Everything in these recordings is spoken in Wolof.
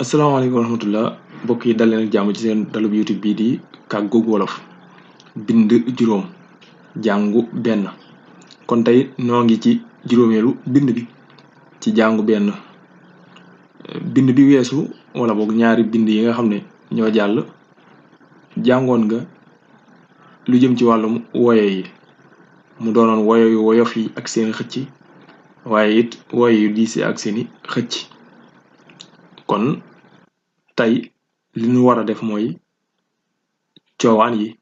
asalaamaaleykum wa rahmatullah mbokk yi dal leen ak jàmm ci seen dalub youtube bii di kàggug wolof bind juróom jàngu benn kon tey noo ngi ci juróomeelu bind bi ci jàngu benn bind bi weesu wala boog ñaari bind yi nga xam ne ñoo jàll jàngoon nga lu jëm ci wàllum woye yi mu doonoon woye yu woyof yi ak seeni xëcc waaye it woye yu diis yi ak seeni xëcc kon tey li ñu war a def mooy coowaan yi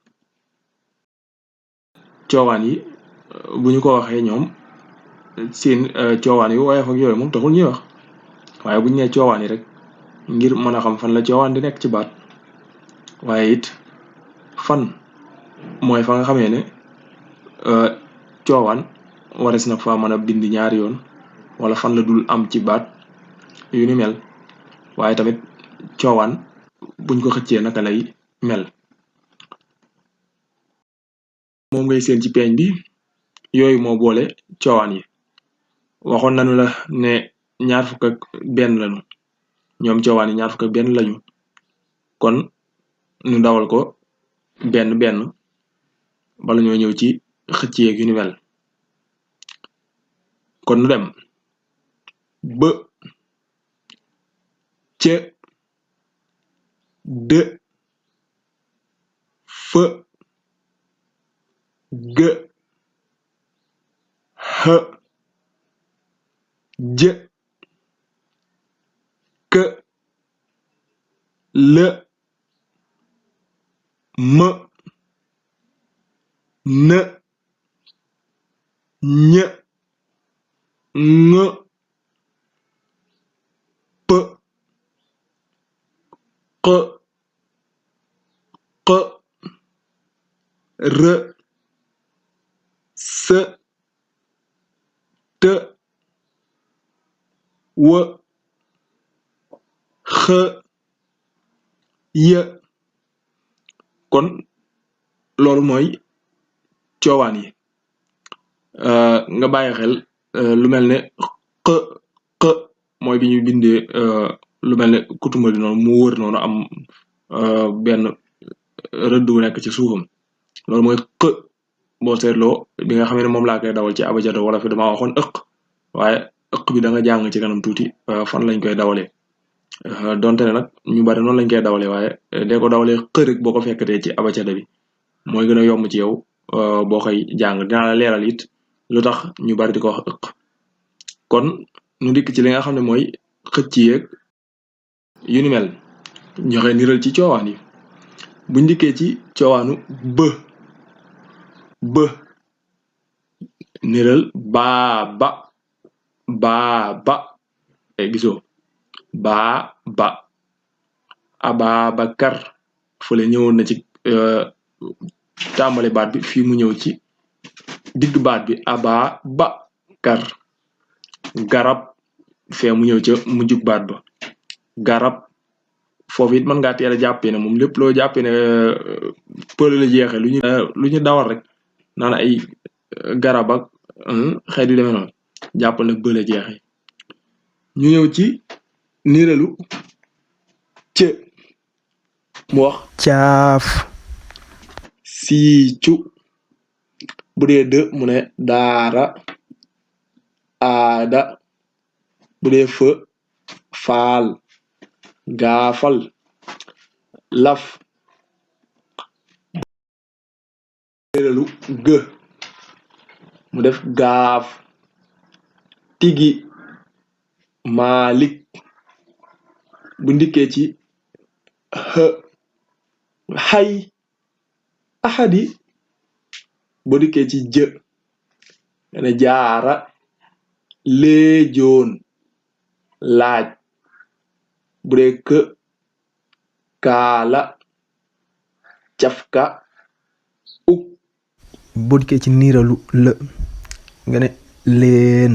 bu ñu ko waxee ñoom seen coowaan yu woyof ak yooyu moom taxul ñuy wax waaye bu ñu nee coowaan yi rek ngir mën a xam fan la coowaan di nekk ci baat waaye it fan mooy fa nga xamee ne coowaan wares na fa mën a bind ñaari yoon wala fan la dul am ci baat yu ni mel waaye tamit coowaan buñ ko xëccee naka lay mel moom ngay seen ci peeñ bi yooyu moo boole coowaan yi waxoon nañu la ne ñaar fukk ak benn lañu ñoom coowaan yi ñaar fukk ak benn lañu kon ñu dawal ko benn benn bala ñoo ñëw ci xëcc yeeg yu ni mel kon nu dem bë ce dë fë gë xë jë kë lë më në ñë ŋë pë që që rë së të wë xë yë kon loolu mooy coowaan yi nga bàyyi xel lu mel ne që që mooy bi ñu bindee lu mel ne kutuma di noonu mu wër noonu am benn rëdd bu nekk ci suufam loolu mooy që boo seetloo bi nga xam ne moom laa koy dawal ci abajada wala fi dama waxoon ëq waaye ëq bi da nga jàng ci kanam tuuti fan lañ koy dawalee donte ne nag ñu bari noonu lañ koy dawalee waaye dee ko dawalee xë rek boo ko fekkatee ci abajada bi mooy gën a yomb ci yow boo koy jàng dinaa la leeral it lu tax ñu bari di ko wax ëq kon ñu dikk ci li nga xam ne mooy xëcc yeeg yu ni mel joxe niral ci coowaan yi buñ dikkee ci coowaanu bë niral baaba gisoo baaba Ababakar fële ñëwoon na ci tàmbali baat bi fii mu ñëw ci digg baat bi Ababakar garab fee mu ñëw ca mujjug baat ba garab foofu it mën ngaa teel a jàppee ne moom lépp loo jàppee ne pël la jeexe lu ñu dawal rek naan ay garab ak xeet yu demee noonu jàppal nag bële jeexe ñu ñëw ci niiralu cë mu wax caaf siicu bu dee dë mu ne daara aada bu dee fë faal gaafal laf niiralu gë mu def gaaf tigi maalik bu ndikkee ci xë xay axadi bu dikkee ci jë ne jaara léejoon laaj bu dee kë kaala cafka uk boo dikkee ci niiralu lë nga ne leen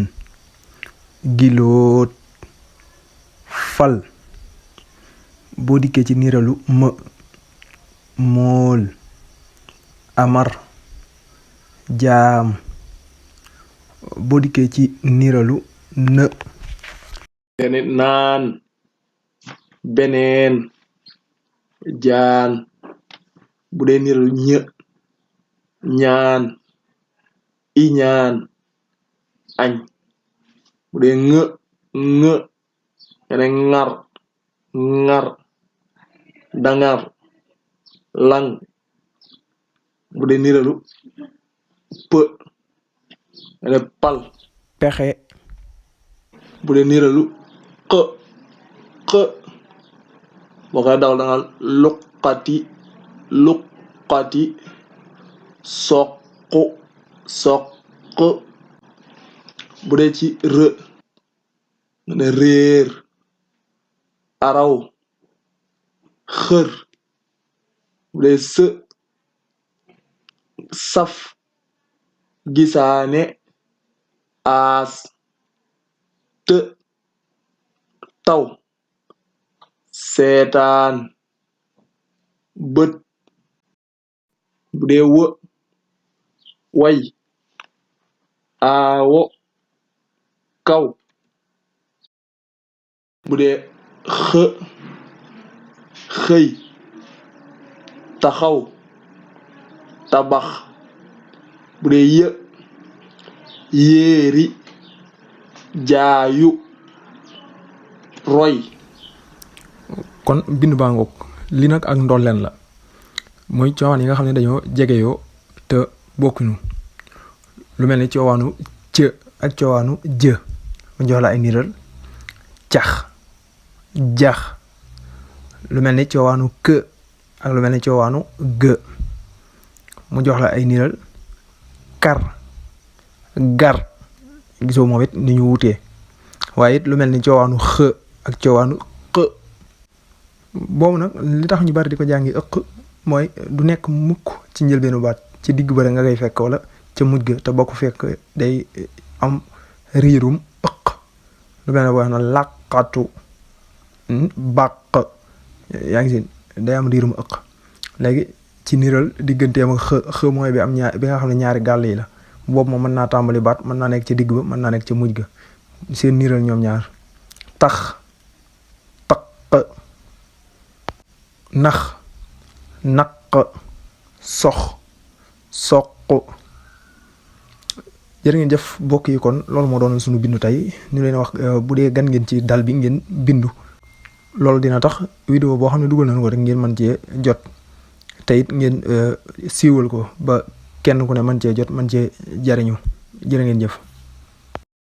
giloot fal boo dikkee ci niiralu më mool amar jaam boo dikkee ci niiralu në nga ne naan beneen jaan bu dee niral ñë ñaan iñaan añ bu dee ngë ngë nga ne ŋar ŋar dangar lang bu dee niralu për nga ne pal pexe bu dee niralu xë xë boo koy dawal da nga luqati soqu soq bu dee ci rë nga ne réer araw xër bu dee së saf gisaane aas të taw seetaan bët bu dee wë way aawo kaw bu dee xë xëy taxaw tabax bu dee yë yéeri jaayu roy kon bindu baa ngoog li nag ak ndolleen la mooy coowaan yi nga xam ne dañoo jegeyoo te bokkuñu lu mel ni coowaanu cë ak coowaanu jë mu jox la ay niral cax jax lu mel ni coowaanu kë ak lu mel ni coowaanu gë mu jox la ay niral kar gar gisoo moom it ni ñu wutee waaye it lu mel ni coowaanu xë ak coowaanu xë boobu nag li tax ñu bari di ko jàngi ëq mooy du nekk mukk ci njëlbeenu baat ci digg ba nga koy fekk wala ca mujj ga te boo ko fekk day am riirum ëq lu mel ne boo xam ne làqatu bàq yaa ngi seen day am riirum ëq léegi ci niral digganteem ak xë mooy bi am bi nga xam ne ñaari gàll yi la boobu moom mën naa tàmbali baat mën naa nekk ca digg ba mën naa nekk ca mujj ga seen niral ñoom ñaar tax taq nax naq sox soq jërë ngeen jëf mbokk yi kon loolu moo doon suñu bindu tey ñu leen wax bu dee gan ngeen ci dal bi ngeen bindu loolu dina tax vidéo boo xam ne dugal nañu ko rek ngeen mën cee jot te it ngeen siiwal ko ba kenn ku ne mën cee jot mën cee jariñu jërë ngeen jëf